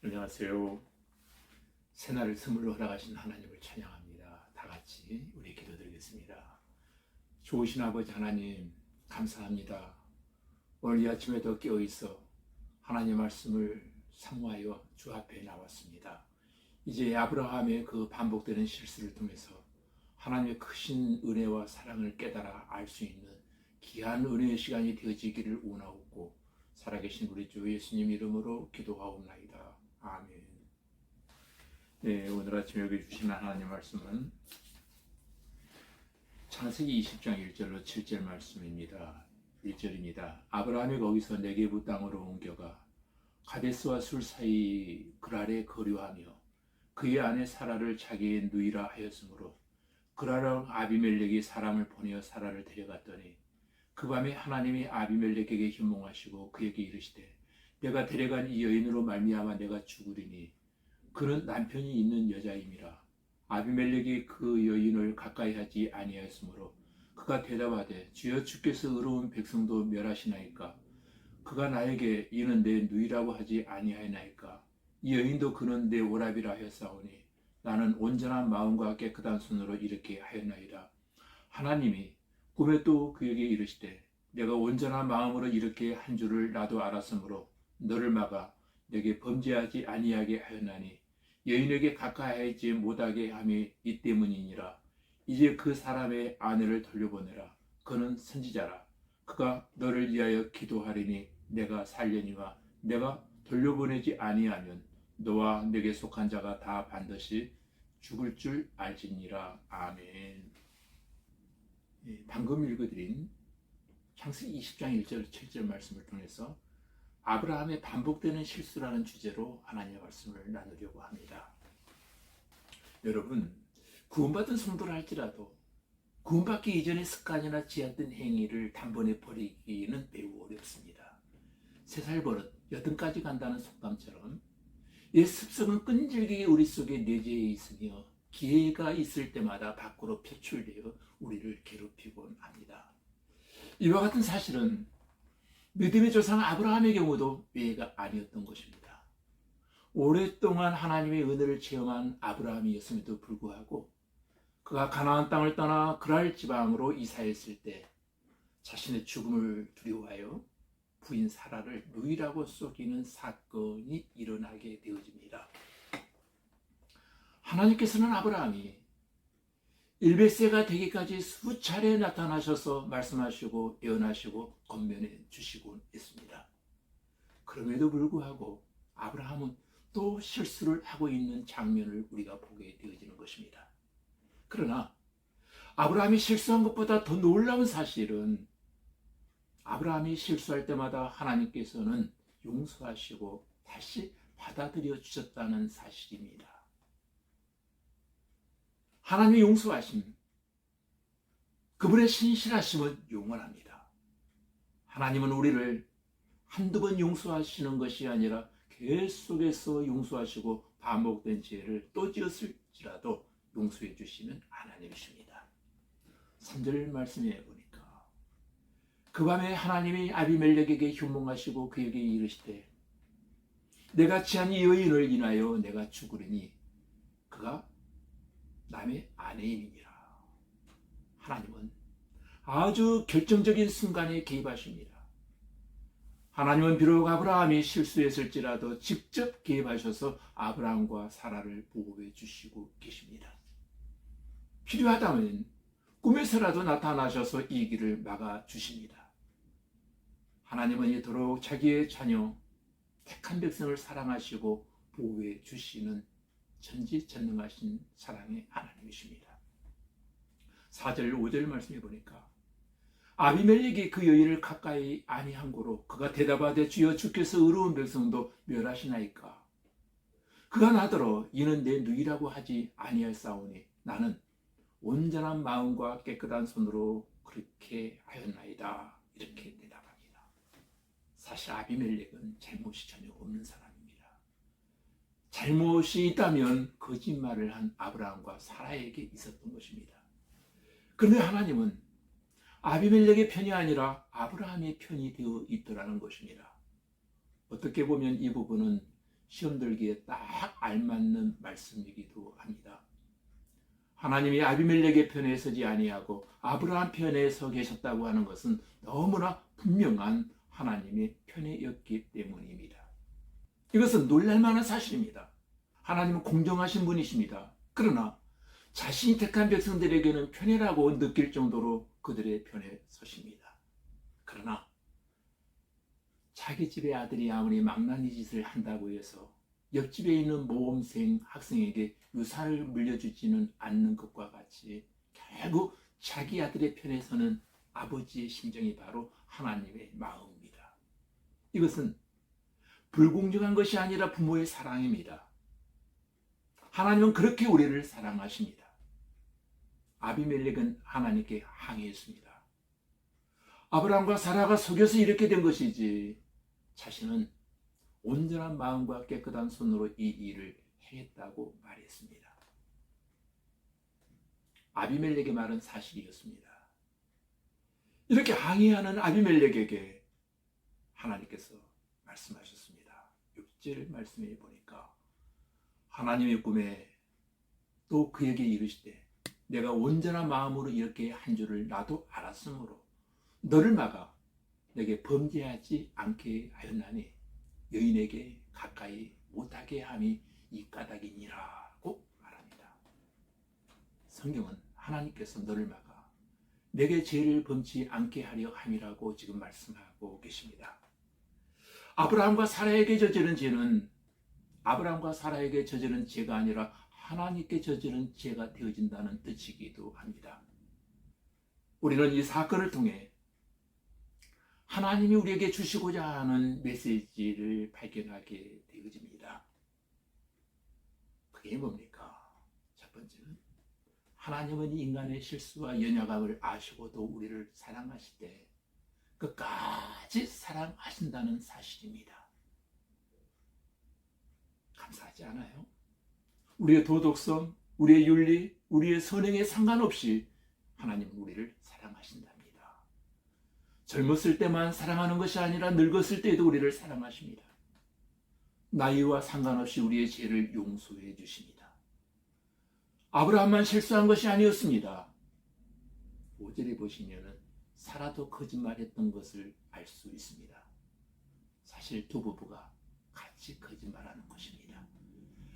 안녕하세요. 새날을 선물로 허락하신 하나님을 찬양합니다. 다 같이 우리 기도드리겠습니다. 좋으신 아버지 하나님 감사합니다. 오늘 이 아침에도 깨어있어 하나님 말씀을 사모하여 주 앞에 나왔습니다. 이제 아브라함의 그 반복되는 실수를 통해서 하나님의 크신 은혜와 사랑을 깨달아 알 수 있는 귀한 은혜의 시간이 되어지기를 원하옵고 살아계신 우리 주 예수님 이름으로 기도하옵나이다. 아멘. 네, 오늘 아침 여기 주신 하나님 말씀은 창세기 20장 1절로 7절 말씀입니다. 1절입니다. 아브라함이 거기서 네게부 땅으로 옮겨가 가데스와 술 사이 그랄에 거류하며 그의 아내 사라를 자기의 누이라 하였으므로 그랄왕 아비멜렉이 사람을 보내어 사라를 데려갔더니 그 밤에 하나님이 아비멜렉에게 현몽하시고 그에게 이르시되 내가 데려간 이 여인으로 말미암아 내가 죽으리니 그는 남편이 있는 여자임이라. 아비멜렉이 그 여인을 가까이 하지 아니하였으므로 그가 대답하되 주여 주께서 의로운 백성도 멸하시나이까. 그가 나에게 이는 내 누이라고 하지 아니하였나이까. 이 여인도 그는 내 오라비라 하였사오니 나는 온전한 마음과 깨끗한 손으로 이렇게 하였나이다. 하나님이 꿈에 또 그에게 이르시되 내가 온전한 마음으로 이렇게 한 줄을 나도 알았으므로 너를 막아 내게 범죄하지 아니하게 하였나니 여인에게 가까이하지 못하게 함이 이 때문이니라. 이제 그 사람의 아내를 돌려보내라. 그는 선지자라. 그가 너를 위하여 기도하리니 내가 살려니와 내가 돌려보내지 아니하면 너와 내게 속한 자가 다 반드시 죽을 줄 알지니라. 아멘. 방금 읽어드린 창세기 20장 1절 7절 말씀을 통해서 아브라함의 반복되는 실수라는 주제로 하나님의 말씀을 나누려고 합니다. 여러분, 구원받은 성도라 할지라도 구원받기 이전의 습관이나 지었던 행위를 단번에 버리기는 매우 어렵습니다. 3살 버릇 8까지 간다는 속담처럼 이 습성은 끈질기게 우리 속에 내재해 있으며 기회가 있을 때마다 밖으로 표출되어 우리를 괴롭히곤 합니다. 이와 같은 사실은 믿음의 조상 아브라함의 경우도 예외가 아니었던 것입니다. 오랫동안 하나님의 은혜를 체험한 아브라함이었음에도 불구하고 그가 가나안 땅을 떠나 그랄 지방으로 이사했을 때 자신의 죽음을 두려워하여 부인 사라를 누이라고 속이는 사건이 일어나게 되어집니다. 하나님께서는 아브라함이 100세가 되기까지 수차례 나타나셔서 말씀하시고 예언하시고 권면해 주시곤 있습니다. 그럼에도 불구하고 아브라함은 또 실수를 하고 있는 장면을 우리가 보게 되어지는 것입니다. 그러나 아브라함이 실수한 것보다 더 놀라운 사실은 아브라함이 실수할 때마다 하나님께서는 용서하시고 다시 받아들여 주셨다는 사실입니다. 하나님의 용서하심, 그분의 신실하심은 영원합니다. 하나님은 우리를 한두 번 용서하시는 것이 아니라 계속해서 용서하시고 반복된 죄를 또 지었을지라도 용서해 주시는 하나님이십니다. 3절 말씀해 보니까 그 밤에 하나님이 아비멜렉에게 현몽하시고 그에게 이르시되 내가 취한 이 여인을 인하여 내가 죽으리니 그가 남의 아내임이니라. 하나님은 아주 결정적인 순간에 개입하십니다. 하나님은 비록 아브라함이 실수했을지라도 직접 개입하셔서 아브라함과 사라를 보호해 주시고 계십니다. 필요하다면 꿈에서라도 나타나셔서 이 길을 막아 주십니다. 하나님은 이토록 자기의 자녀, 택한 백성을 사랑하시고 보호해 주시는 전지전능하신 사랑의 하나님이십니다. 4절 5절 말씀해 보니까 아비멜렉이 그 여인을 가까이 아니한 고로 그가 대답하되 주여 주께서 의로운 백성도 멸하시나이까. 그가 나더러 이는 내 누이라고 하지 아니하였사오니 나는 온전한 마음과 깨끗한 손으로 그렇게 하였나이다. 이렇게 대답합니다. 사실 아비멜렉은 잘못이 전혀 없는 사람입니다. 잘못이 있다면 거짓말을 한 아브라함과 사라에게 있었던 것입니다. 그런데 하나님은 아비멜렉의 편이 아니라 아브라함의 편이 되어 있더라는 것입니다. 어떻게 보면 이 부분은 시험 들기에 딱 알맞는 말씀이기도 합니다. 하나님이 아비멜렉의 편에 서지 아니하고 아브라함 편에 서 계셨다고 하는 것은 너무나 분명한 하나님의 편에였기 때문입니다. 이것은 놀랄만한 사실입니다. 하나님은 공정하신 분이십니다. 그러나 자신이 택한 백성들에게는 편애라고 느낄 정도로 그들의 편에 서십니다. 그러나 자기 집의 아들이 아무리 망나니 짓을 한다고 해서 옆집에 있는 모범생 학생에게 유산을 물려주지는 않는 것과 같이 결국 자기 아들의 편에 서는 아버지의 심정이 바로 하나님의 마음입니다. 이것은 불공정한 것이 아니라 부모의 사랑입니다. 하나님은 그렇게 우리를 사랑하십니다. 아비멜렉은 하나님께 항의했습니다. 아브라함과 사라가 속여서 이렇게 된 것이지 자신은 온전한 마음과 깨끗한 손으로 이 일을 행했다고 말했습니다. 아비멜렉의 말은 사실이었습니다. 이렇게 항의하는 아비멜렉에게 하나님께서 말씀하셨습니다. 6절 말씀에 보니까 하나님의 꿈에 또 그에게 이르시되 내가 온전한 마음으로 이렇게 한 줄을 나도 알았으므로 너를 막아 내게 범죄하지 않게 하였나니 여인에게 가까이 못하게 함이 이 까닭이니라고 말합니다. 성경은 하나님께서 너를 막아 내게 죄를 범치 않게 하려 함이라고 지금 말씀하고 계십니다. 아브라함과 사라에게 저지른 죄는 아브라함과 사라에게 저지른 죄가 아니라 하나님께 저지른 죄가 되어진다는 뜻이기도 합니다. 우리는 이 사건을 통해 하나님이 우리에게 주시고자 하는 메시지를 발견하게 되어집니다. 그게 뭡니까? 첫 번째는 하나님은 인간의 실수와 연약함을 아시고도 우리를 사랑하실 때 끝까지 사랑하신다는 사실입니다. 감사하지 않아요? 우리의 도덕성, 우리의 윤리, 우리의 선행에 상관없이 하나님은 우리를 사랑하신답니다. 젊었을 때만 사랑하는 것이 아니라 늙었을 때도 우리를 사랑하십니다. 나이와 상관없이 우리의 죄를 용서해 주십니다. 아브라함만 실수한 것이 아니었습니다. 5절에 보시면은 사라도 거짓말했던 것을 알 수 있습니다. 사실 두 부부가 같이 거짓말하는 것입니다.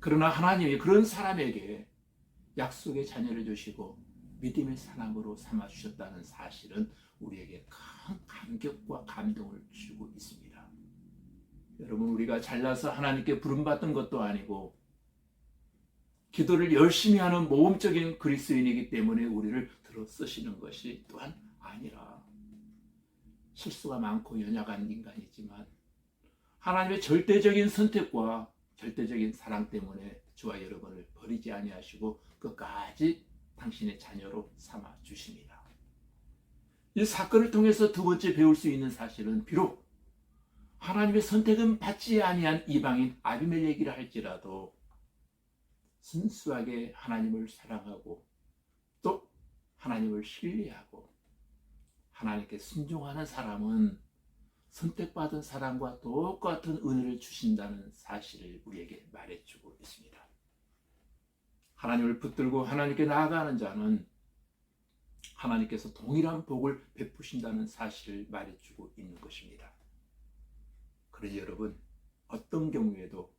그러나 하나님이 그런 사람에게 약속의 자녀를 주시고 믿음의 사람으로 삼아주셨다는 사실은 우리에게 큰 감격과 감동을 주고 있습니다. 여러분, 우리가 잘나서 하나님께 부름받던 것도 아니고 기도를 열심히 하는 모범적인 그리스도인이기 때문에 우리를 들어 쓰시는 것이 또한 아니라 실수가 많고 연약한 인간이지만 하나님의 절대적인 선택과 절대적인 사랑 때문에 저와 여러분을 버리지 아니하시고 끝까지 당신의 자녀로 삼아 주십니다. 이 사건을 통해서 두 번째 배울 수 있는 사실은 비록 하나님의 선택은 받지 아니한 이방인 아비멜렉이라 할지라도 순수하게 하나님을 사랑하고 또 하나님을 신뢰하고 하나님께 순종하는 사람은 선택받은 사람과 똑같은 은혜를 주신다는 사실을 우리에게 말해주고 있습니다. 하나님을 붙들고 하나님께 나아가는 자는 하나님께서 동일한 복을 베푸신다는 사실을 말해주고 있는 것입니다. 그러니 여러분, 어떤 경우에도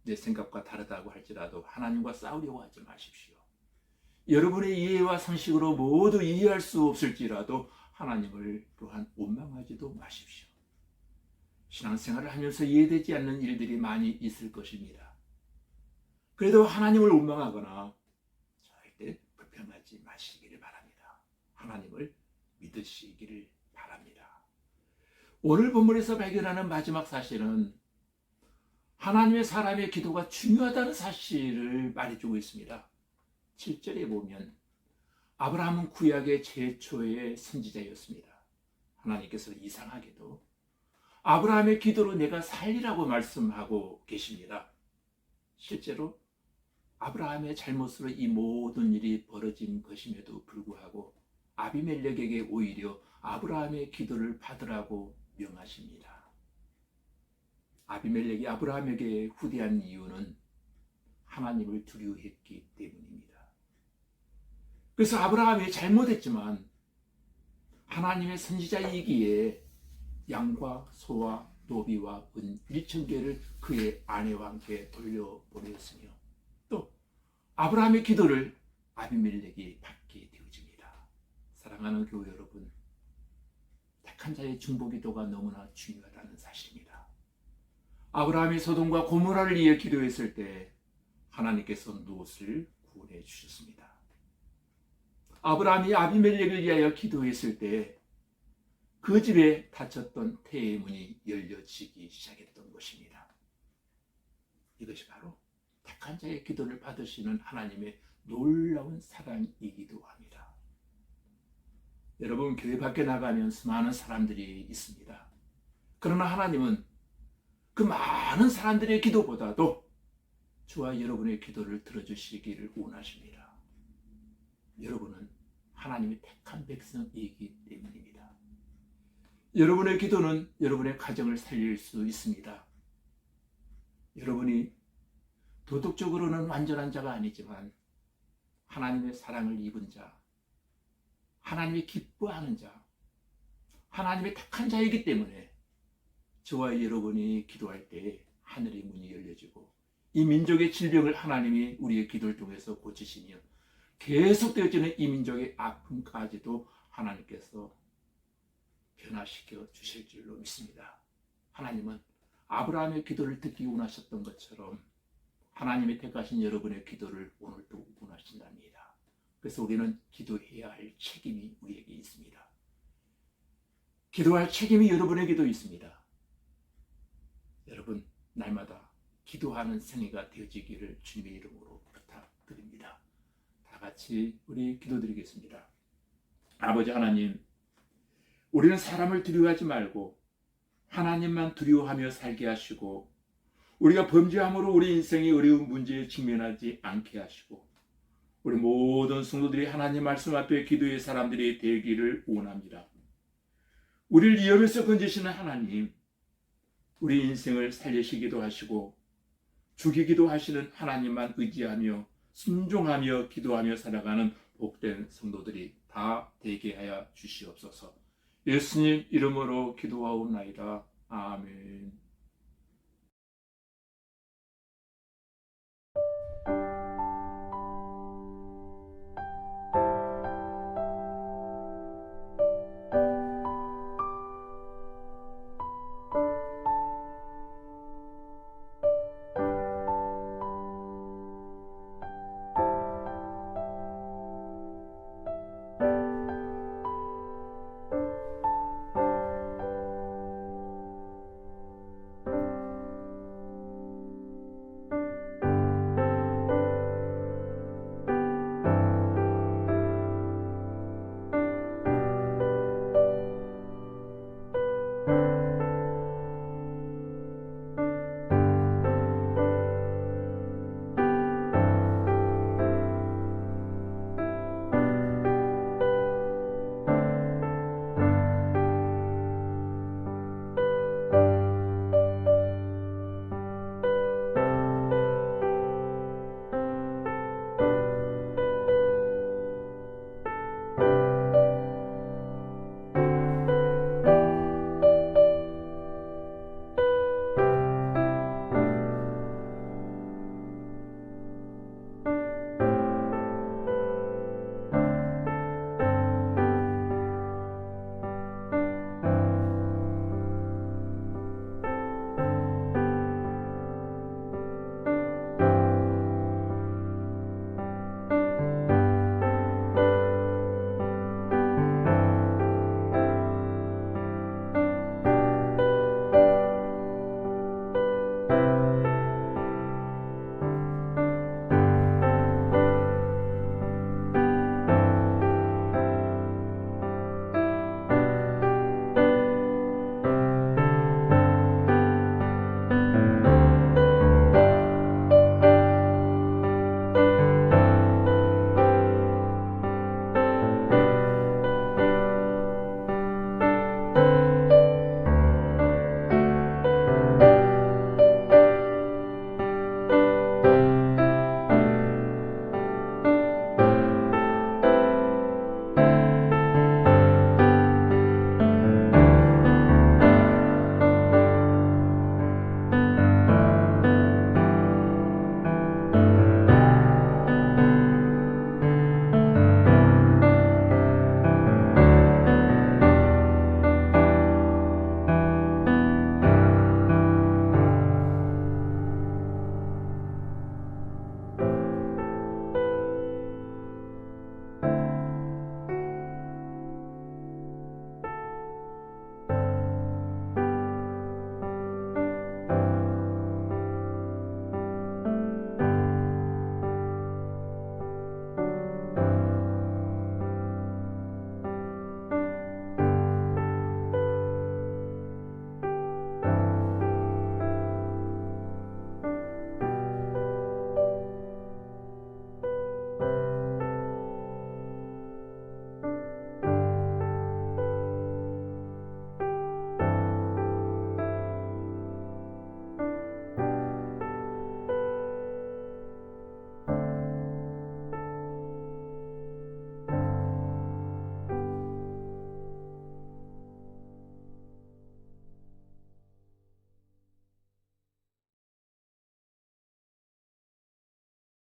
내 생각과 다르다고 할지라도 하나님과 싸우려고 하지 마십시오. 여러분의 이해와 상식으로 모두 이해할 수 없을지라도 하나님을 또한 원망하지도 마십시오. 신앙생활을 하면서 이해되지 않는 일들이 많이 있을 것입니다. 그래도 하나님을 원망하거나 절대 불평하지 마시기를 바랍니다. 하나님을 믿으시기를 바랍니다. 오늘 본문에서 발견하는 마지막 사실은 하나님의 사람의 기도가 중요하다는 사실을 말해주고 있습니다. 7절에 보면 아브라함은 구약의 최초의 선지자였습니다. 하나님께서 이상하게도 아브라함의 기도로 내가 살리라고 말씀하고 계십니다. 실제로 아브라함의 잘못으로 이 모든 일이 벌어진 것임에도 불구하고 아비멜렉에게 오히려 아브라함의 기도를 받으라고 명하십니다. 아비멜렉이 아브라함에게 후대한 이유는 하나님을 두려워했기 때문입니다. 그래서 아브라함이 잘못했지만 하나님의 선지자이기에 양과 소와 노비와 은 1,000개를 그의 아내와 함께 돌려보냈으며 또 아브라함의 기도를 아비멜렉이 받게 되어집니다. 사랑하는 교회 여러분, 택한 자의 중보기도가 너무나 중요하다는 사실입니다. 아브라함이 소돔과 고모라를 위해 기도했을 때 하나님께서 롯을 구원해 주셨습니다. 아브라함이 아비멜렉을 위하여 기도했을 때 그 집에 닫혔던 태의 문이 열려지기 시작했던 것입니다. 이것이 바로 택한 자의 기도를 받으시는 하나님의 놀라운 사랑이기도 합니다. 여러분, 교회 밖에 나가면 수많은 사람들이 있습니다. 그러나 하나님은 그 많은 사람들의 기도보다도 저와 여러분의 기도를 들어주시기를 원하십니다. 여러분은 하나님의 택한 백성이기 때문입니다. 여러분의 기도는 여러분의 가정을 살릴 수 있습니다. 여러분이 도덕적으로는 완전한 자가 아니지만 하나님의 사랑을 입은 자, 하나님이 기뻐하는 자, 하나님의 택한 자이기 때문에 저와 여러분이 기도할 때 하늘의 문이 열려지고 이 민족의 질병을 하나님이 우리의 기도를 통해서 고치시며 계속되어지는 이 민족의 아픔까지도 하나님께서 변화시켜 주실 줄로 믿습니다. 하나님은 아브라함의 기도를 듣기 원하셨던 것처럼 하나님이 택하신 여러분의 기도를 오늘도 원하신답니다. 그래서 우리는 기도해야 할 책임이 우리에게 있습니다. 기도할 책임이 여러분에게도 있습니다. 여러분, 날마다 기도하는 생애가 되어지기를 주님의 이름으로 부탁드립니다. 다 같이 우리 기도드리겠습니다. 아버지 하나님, 우리는 사람을 두려워하지 말고 하나님만 두려워하며 살게 하시고 우리가 범죄함으로 우리 인생의 어려운 문제에 직면하지 않게 하시고 우리 모든 성도들이 하나님 말씀 앞에 기도의 사람들이 되기를 원합니다. 우리를 위험에서 건지시는 하나님, 우리 인생을 살리시기도 하시고 죽이기도 하시는 하나님만 의지하며 순종하며 기도하며 살아가는 복된 성도들이 다 되게 하여 주시옵소서. 예수님 이름으로 기도하옵나이다. 아멘.